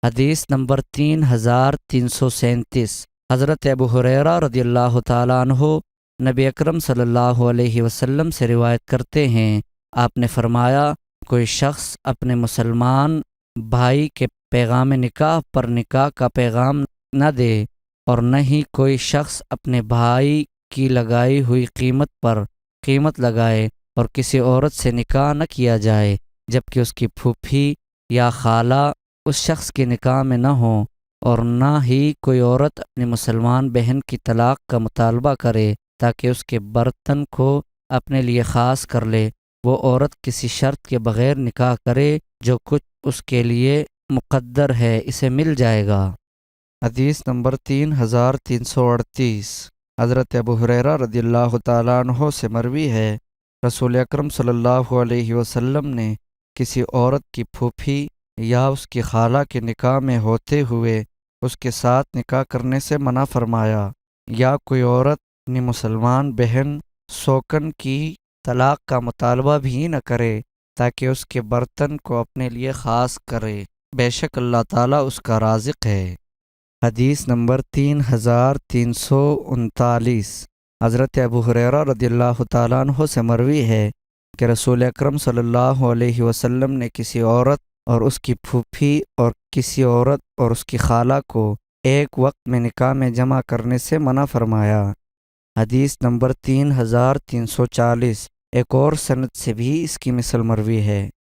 حدیث نمبر 3337، حضرت ابو ہریرہ رضی اللہ تعالیٰ عنہ نبی اکرم صلی اللہ علیہ وسلم سے روایت کرتے ہیں، آپ نے فرمایا، کوئی شخص اپنے مسلمان بھائی کے پیغام نکاح پر نکاح کا پیغام نہ دے، اور نہ ہی کوئی شخص اپنے بھائی کی لگائی ہوئی قیمت پر قیمت لگائے، اور کسی عورت سے نکاح نہ کیا جائے جبکہ اس کی پھوپھی یا خالہ اس شخص کے نکاح میں نہ ہوں، اور نہ ہی کوئی عورت اپنی مسلمان بہن کی طلاق کا مطالبہ کرے تاکہ اس کے برتن کو اپنے لیے خاص کر لے، وہ عورت کسی شرط کے بغیر نکاح کرے، جو کچھ اس کے لیے مقدر ہے اسے مل جائے گا۔ حدیث نمبر 3338، حضرت ابو ہریرہ رضی اللہ تعالیٰ عنہ سے مروی ہے، رسول اکرم صلی اللہ علیہ وسلم نے کسی عورت کی پھوپھی یا اس کی خالہ کے نکاح میں ہوتے ہوئے اس کے ساتھ نکاح کرنے سے منع فرمایا، یا کوئی عورت اپنی مسلمان بہن سوکن کی طلاق کا مطالبہ بھی نہ کرے تاکہ اس کے برتن کو اپنے لیے خاص کرے، بے شک اللہ تعالیٰ اس کا رازق ہے۔ حدیث نمبر 3339، حضرت ابو ہریرہ رضی اللہ تعالیٰ عنہ سے مروی ہے کہ رسول اکرم صلی اللہ علیہ وسلم نے کسی عورت اور اس کی پھوپھی اور کسی عورت اور اس کی خالہ کو ایک وقت میں نکاح میں جمع کرنے سے منع فرمایا۔ حدیث نمبر 3340، ایک اور سند سے بھی اس کی مثل مروی ہے۔